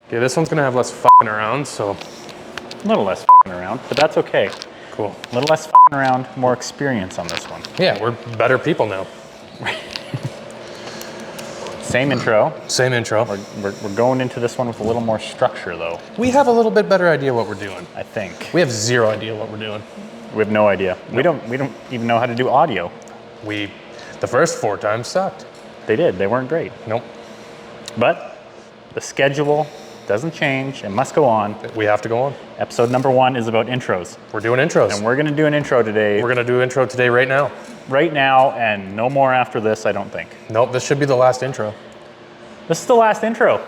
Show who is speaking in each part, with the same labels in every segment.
Speaker 1: Okay, this one's gonna have less fucking around, so.
Speaker 2: A little less fucking around, but that's okay.
Speaker 1: Cool.
Speaker 2: A little less fucking around, more experience on this one.
Speaker 1: Yeah, we're better people now.
Speaker 2: Same intro.
Speaker 1: Same intro.
Speaker 2: We're going into this one with a little more structure though.
Speaker 1: We have a little bit better idea what we're doing.
Speaker 2: I think.
Speaker 1: We have zero idea what we're doing.
Speaker 2: We have no idea. No. We don't even know how to do audio.
Speaker 1: The first 4 times sucked.
Speaker 2: They did, they weren't great.
Speaker 1: Nope.
Speaker 2: But the schedule doesn't change, it must go on.
Speaker 1: We have to go on.
Speaker 2: Episode number 1 is about intros.
Speaker 1: We're doing intros.
Speaker 2: And we're gonna do an intro today.
Speaker 1: We're gonna do intro today right now.
Speaker 2: Right now, and no more after this, I don't think.
Speaker 1: Nope, this should be the last intro.
Speaker 2: This is the last intro.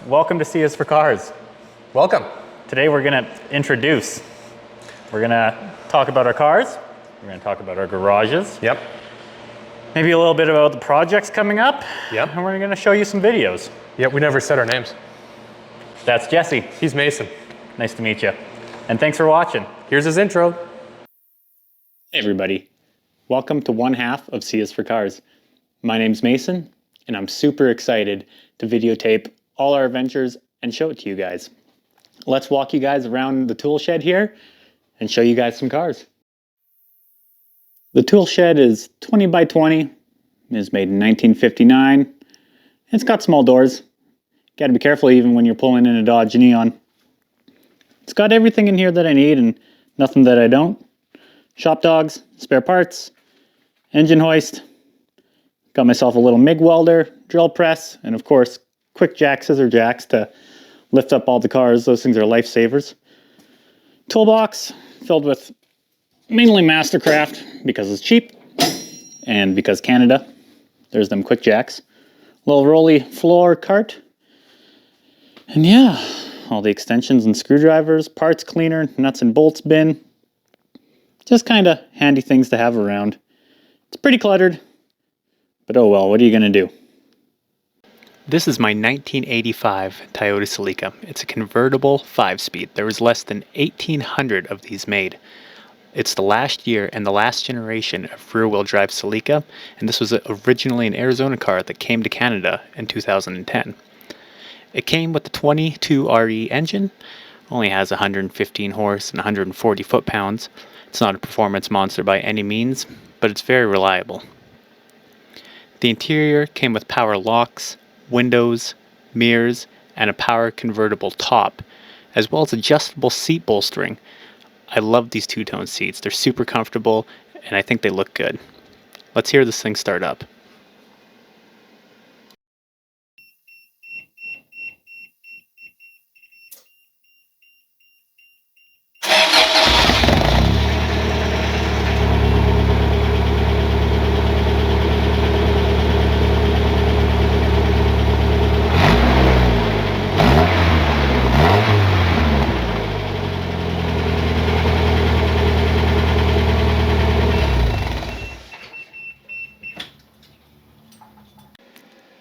Speaker 2: Welcome to C is for Cars.
Speaker 1: Welcome.
Speaker 2: Today we're gonna introduce. We're gonna talk about our cars. We're gonna talk about our garages.
Speaker 1: Yep.
Speaker 2: Maybe a little bit about the projects coming up.
Speaker 1: Yep.
Speaker 2: And we're gonna show you some videos.
Speaker 1: Yep, we never said our names.
Speaker 2: That's Jesse.
Speaker 1: He's Mason.
Speaker 2: Nice to meet you. And thanks for watching.
Speaker 1: Here's his intro.
Speaker 2: Hey everybody. Welcome to one half of C is for Cars. My name's Mason, and I'm super excited to videotape all our adventures and show it to you guys. Let's walk you guys around the tool shed here and show you guys some cars. The tool shed is 20 by 20. It is made in 1959. It's got small doors. Gotta be careful even when you're pulling in a Dodge Neon. It's got everything in here that I need and nothing that I don't. Shop dogs, spare parts, engine hoist. Got myself a little MIG welder, drill press, and of course, quick jack scissor jacks to lift up all the cars. Those things are lifesavers. Toolbox filled with mainly Mastercraft because it's cheap and because Canada. There's them quick jacks. Little rolly floor cart. And yeah, all the extensions and screwdrivers, parts cleaner, nuts and bolts bin. Just kind of handy things to have around. It's pretty cluttered, but oh well, what are you going to do? This is my 1985 Toyota Celica. It's a convertible 5-speed. There was less than 1,800 of these made. It's the last year and the last generation of rear-wheel drive Celica, and this was originally an Arizona car that came to Canada in 2010. It came with the 22RE engine, only has 115 horse and 140 foot-pounds. It's not a performance monster by any means, but it's very reliable. The interior came with power locks, windows, mirrors, and a power convertible top, as well as adjustable seat bolstering. I love these two-tone seats. They're super comfortable, and I think they look good. Let's hear this thing start up.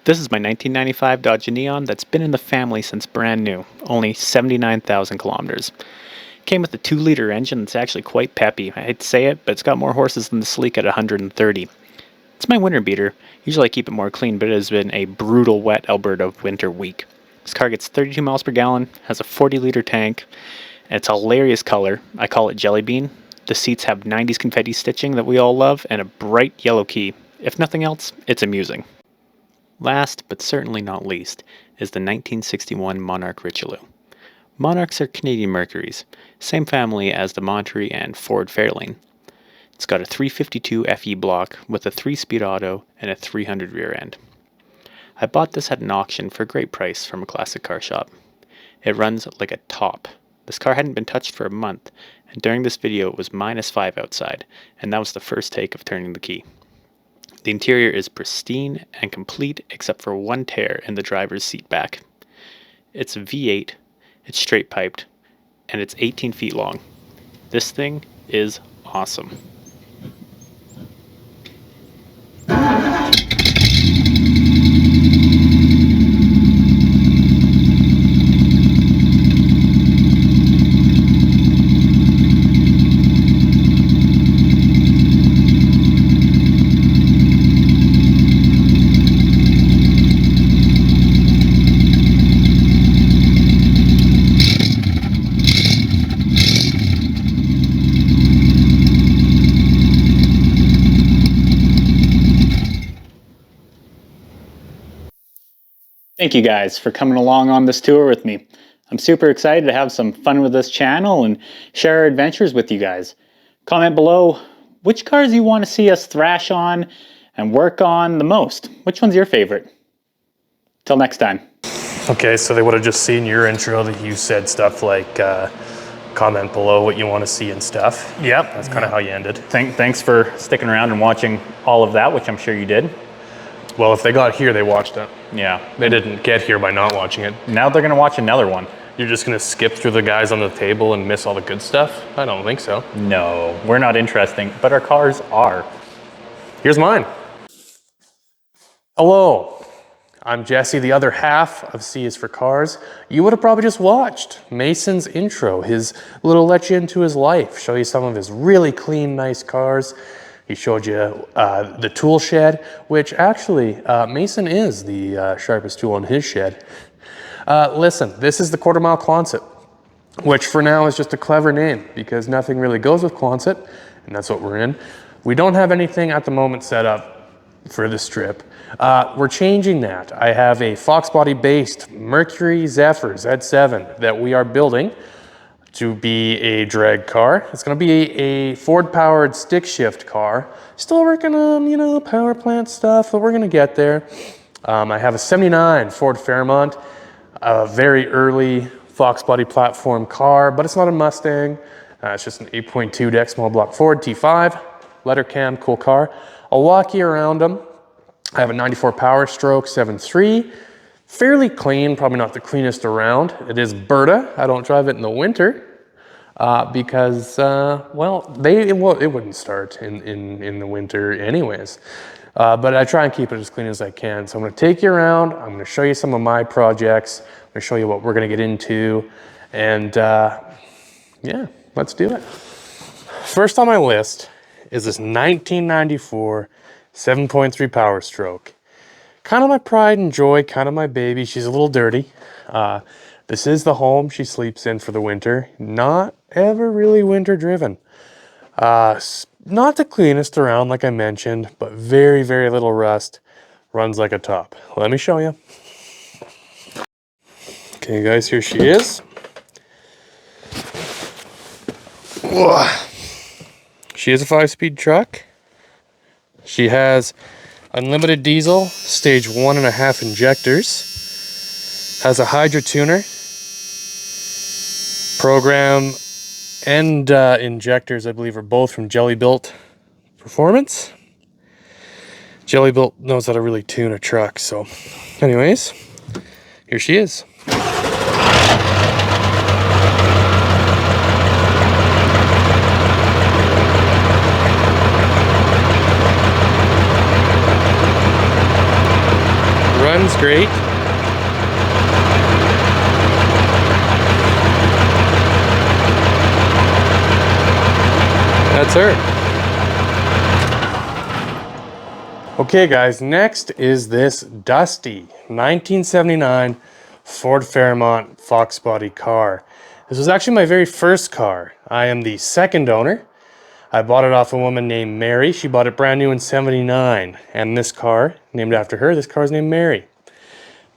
Speaker 2: This is my 1995 Dodge Neon that's been in the family since brand new, only 79,000 kilometers. Came with a 2-liter engine that's actually quite peppy. I hate to say it, but it's got more horses than the Celica at 130. It's my winter beater. Usually I keep it more clean, but it has been a brutal wet Alberta winter week. This car gets 32 miles per gallon, has a 40-liter tank, and it's a hilarious color. I call it Jelly Bean. The seats have 90s confetti stitching that we all love, and a bright yellow key. If nothing else, it's amusing. Last, but certainly not least, is the 1961 Monarch Richelieu. Monarchs are Canadian Mercuries, same family as the Monterey and Ford Fairlane. It's got a 352 FE block with a 3-speed auto and a 300 rear end. I bought this at an auction for a great price from a classic car shop. It runs like a top. This car hadn't been touched for a month, and during this video it was -5 outside, and that was the first take of turning the key. The interior is pristine and complete except for one tear in the driver's seat back. It's a V8, it's straight piped, and it's 18 feet long. This thing is awesome. Thank you guys for coming along on this tour with me. I'm super excited to have some fun with this channel and share our adventures with you guys. Comment below which cars you want to see us thrash on and work on the most. Which one's your favorite? Till next time.
Speaker 1: Okay, so they would have just seen your intro that you said stuff like comment below what you want to see and stuff.
Speaker 3: Yep.
Speaker 1: That's kind of how you ended.
Speaker 3: Thanks for sticking around and watching all of that, which I'm sure you did.
Speaker 1: Well, if they got here, they watched it.
Speaker 3: Yeah.
Speaker 1: They didn't get here by not watching it.
Speaker 3: Now they're going to watch another one.
Speaker 1: You're just going to skip through the guys on the table and miss all the good stuff? I don't think so.
Speaker 3: No, we're not interesting, but our cars are.
Speaker 1: Here's mine. Hello, I'm Jesse, the other half of C is for Cars. You would have probably just watched Mason's intro, his little let you into his life, show you some of his really clean, nice cars. He showed you the tool shed, which actually, Mason is the sharpest tool in his shed. Listen, this is the Quarter Mile Quonset, which for now is just a clever name because nothing really goes with Quonset, and that's what we're in. We don't have anything at the moment set up for this trip. We're changing that. I have a Fox body based Mercury Zephyr Z7 that we are building to be a drag car. It's going to be a Ford powered stick shift car. Still working on, power plant stuff, but we're going to get there. I have a 79 Ford Fairmont, a very early Fox body platform car, but it's not a Mustang. It's just an 8.2 deck small block Ford T5, letter cam, cool car. I'll walk you around them. I have a 94 Power Stroke 7.3, fairly clean, probably not the cleanest around. It is Berta. I don't drive it in the winter because, it wouldn't start in the winter anyways. But I try and keep it as clean as I can. So I'm going to take you around. I'm going to show you some of my projects. I'm going to show you what we're going to get into. And yeah, let's do it. First on my list is this 1994 7.3 Power Stroke. Kind of my pride and joy, kind of my baby. She's a little dirty. This is the home she sleeps in for the winter. Not ever really winter driven. Not the cleanest around, like I mentioned, but very, very little rust. Runs like a top. Let me show you. Okay, guys, here she is. Whoa. She is a 5-speed truck. She has unlimited diesel, stage 1.5 injectors. Has a hydro tuner. Program and injectors, I believe, are both from Jelly-Built Performance. Jelly-Built knows how to really tune a truck. So anyways, here she is. Runs great. That's her. Okay guys, next is this dusty 1979 Ford Fairmont Fox body car. This was actually my very first car. I am the second owner. I bought it off a woman named Mary. She bought it brand new in 79. And this car, named after her, this car is named Mary.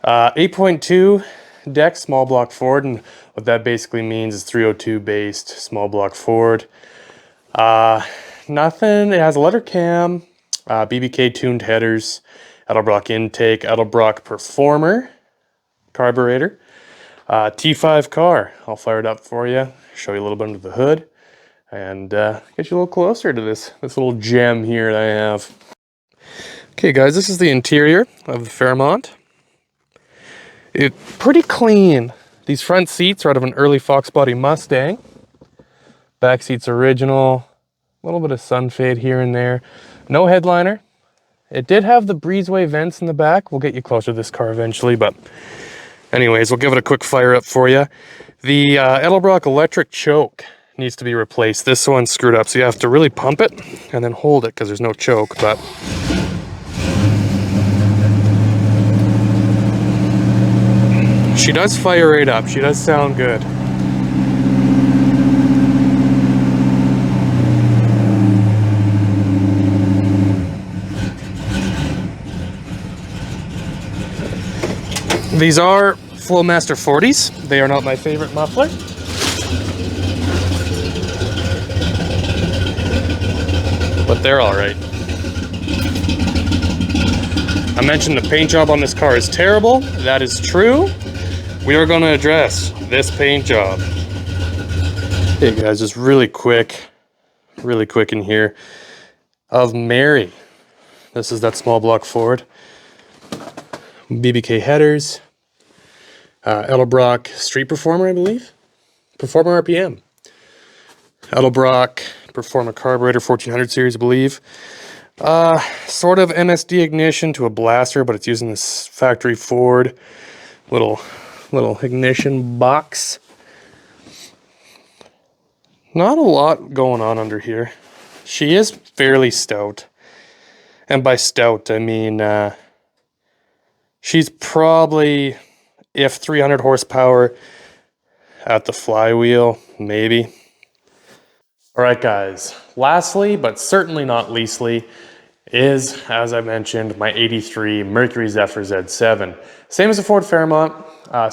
Speaker 1: 8.2 deck small block Ford, and what that basically means is 302 based small block Ford. Nothing, it has a letter cam, BBK tuned headers, Edelbrock intake, Edelbrock Performer carburetor, T5 car. I'll fire it up for you, show you a little bit under the hood, and get you a little closer to this little gem here that I have. Okay guys, this is the interior of the Fairmont. It's pretty clean. These front seats are out of an early Fox body Mustang. Back seats original. A little bit of sun fade here and there. No headliner. It did have the breezeway vents in the back. We'll get you closer to this car eventually, but anyways, we'll give it a quick fire up for you. The Edelbrock electric choke needs to be replaced. This one's screwed up, so you have to really pump it and then hold it because there's no choke, but she does fire right up. She does sound good. These are Flowmaster 40s. They are not my favorite muffler. But they're all right. I mentioned the paint job on this car is terrible. That is true. We are going to address this paint job. Hey guys, just really quick in here of Mary. This is that small block Ford. BBK headers. Edelbrock Street Performer, I believe. Performer RPM. Edelbrock Performer Carburetor 1400 series, I believe. Sort of MSD ignition to a blaster, but it's using this factory Ford little ignition box. Not a lot going on under here. She is fairly stout. And by stout, I mean, she's probably, if 300 horsepower at the flywheel, maybe. All right, guys. Lastly, but certainly not leastly, is, as I mentioned, my 83 Mercury Zephyr Z7. Same as the Ford Fairmont,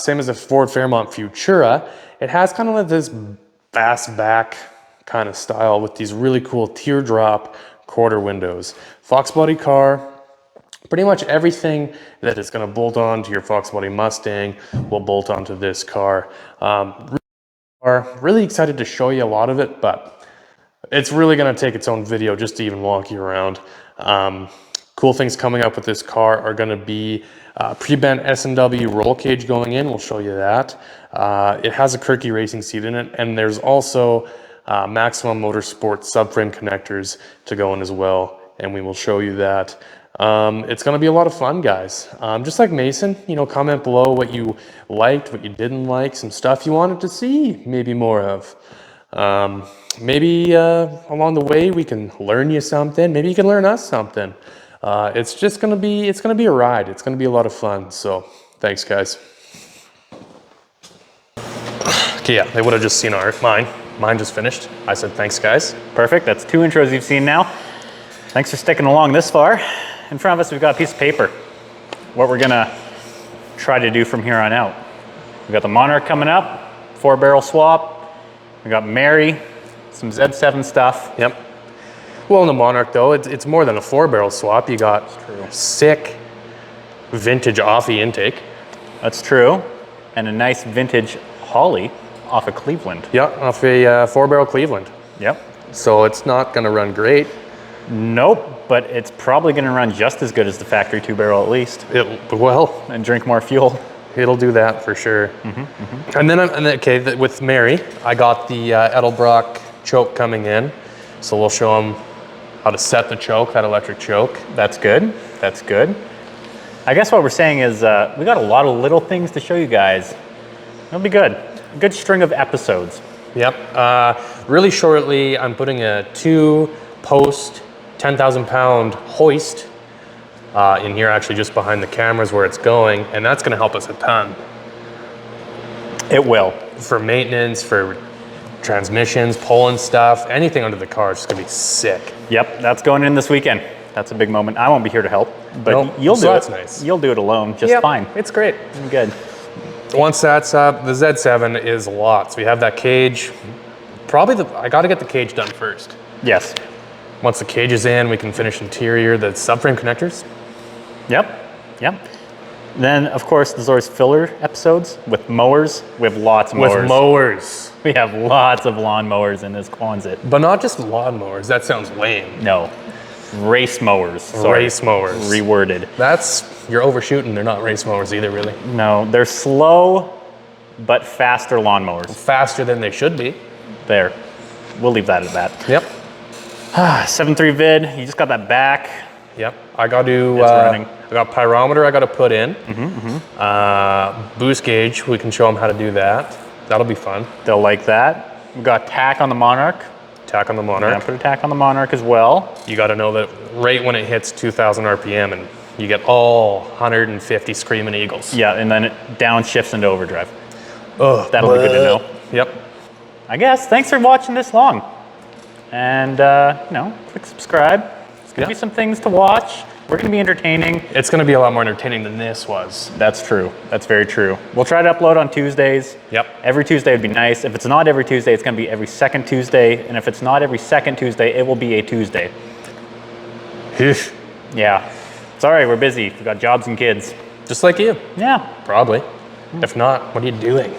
Speaker 1: same as the Ford Fairmont Futura. It has kind of like this fastback kind of style with these really cool teardrop quarter windows. Fox body car. Pretty much everything that is going to bolt on to your Fox body Mustang will bolt onto this car. Really excited to show you a lot of it, but it's really going to take its own video just to even walk you around. Cool things coming up with this car are going to be pre-bent S&W roll cage going in. We'll show you that. It has a Kirky racing seat in it, and there's also Maximum Motorsport subframe connectors to go in as well, and we will show you that. It's going to be a lot of fun, guys. Just like Mason, you know, comment below what you liked, what you didn't like, some stuff you wanted to see maybe more of. Maybe along the way we can learn you something. Maybe you can learn us something. It's just going to be, it's going to be a ride. It's going to be a lot of fun. So thanks, guys. Okay, yeah, they would have just seen mine. Mine just finished. I said, thanks, guys.
Speaker 3: Perfect. That's 2 intros you've seen now. Thanks for sticking along this far. In front of us, we've got a piece of paper. What we're gonna try to do from here on out. We've got the Monarch coming up, 4-barrel swap. We got Mary, some Z7 stuff.
Speaker 1: Yep. Well, in the Monarch though, it's more than a 4-barrel swap. You got sick vintage Offie intake.
Speaker 3: That's true. And a nice vintage Holly off of Cleveland.
Speaker 1: Yep, off a 4-barrel Cleveland.
Speaker 3: Yep.
Speaker 1: So it's not gonna run great.
Speaker 3: Nope, but it's probably gonna run just as good as the factory 2-barrel at least.
Speaker 1: Well,
Speaker 3: and drink more fuel.
Speaker 1: It'll do that for sure. And then, okay, with Mary, I got the Edelbrock choke coming in. So we'll show them how to set the choke, that electric choke.
Speaker 3: That's good, that's good. I guess what we're saying is we got a lot of little things to show you guys. It'll be good. A good string of episodes.
Speaker 1: Yep, really shortly, I'm putting a 2-post 10,000 pound hoist in here, actually just behind the cameras where it's going, and that's gonna help us a ton.
Speaker 3: It will.
Speaker 1: For maintenance, for transmissions, pulling stuff, anything under the car is just gonna be sick.
Speaker 3: Yep, that's going in this weekend. That's a big moment. I won't be here to help, but
Speaker 1: Nope.
Speaker 3: you'll do
Speaker 1: So
Speaker 3: it.
Speaker 1: that's nice.
Speaker 3: You'll do it alone, just
Speaker 1: Yep,
Speaker 3: fine.
Speaker 1: it's great.
Speaker 3: Good.
Speaker 1: Once that's up, the Z7 is a lot. So we have that cage. I gotta get the cage done first.
Speaker 3: Yes.
Speaker 1: Once the cage is in, we can finish interior, the subframe connectors.
Speaker 3: Yep. Yep. Then, of course, there's always filler episodes with mowers. We have lots of mowers.
Speaker 1: With mowers.
Speaker 3: We have lots of lawn mowers in this Quonset.
Speaker 1: But not just lawn mowers, that sounds lame.
Speaker 3: No. Race mowers. Sorry.
Speaker 1: Race mowers.
Speaker 3: Reworded.
Speaker 1: You're overshooting, they're not race mowers either, really.
Speaker 3: No, they're slow but faster lawnmowers.
Speaker 1: Faster than they should be.
Speaker 3: There. We'll leave that at that.
Speaker 1: Yep.
Speaker 3: 7.3 vid, you just got that back.
Speaker 1: Yep. I got to,
Speaker 3: It's running.
Speaker 1: I got pyrometer I got to put in. Boost gauge, we can show them how to do that. That'll be fun.
Speaker 3: They'll like that. We got tack on the Monarch.
Speaker 1: Tack on the Monarch.
Speaker 3: Yeah, put a tack on the Monarch as well.
Speaker 1: You got to know that right when it hits 2,000 RPM and you get all 150 screaming eagles.
Speaker 3: Yeah, and then it downshifts into overdrive.
Speaker 1: Ugh,
Speaker 3: That'll be good to know.
Speaker 1: Yep.
Speaker 3: I guess. Thanks for watching this long. And, click subscribe. There's going to be some things to watch. We're gonna be entertaining.
Speaker 1: It's going to be a lot more entertaining than this was.
Speaker 3: That's true. That's very true. We'll try to upload on Tuesdays.
Speaker 1: Yep.
Speaker 3: Every Tuesday would be nice. If it's not every Tuesday, it's gonna be every second Tuesday. And if it's not every second Tuesday, it will be a Tuesday. Yeah. Sorry, we're busy. We've got jobs and kids.
Speaker 1: Just like you,
Speaker 3: Yeah.
Speaker 1: probably. If not, what are you doing?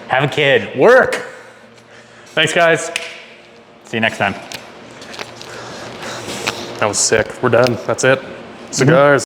Speaker 3: Have a kid.
Speaker 1: Work! Thanks, guys.
Speaker 3: See you next time.
Speaker 1: That was sick. We're done. That's it. Cigars.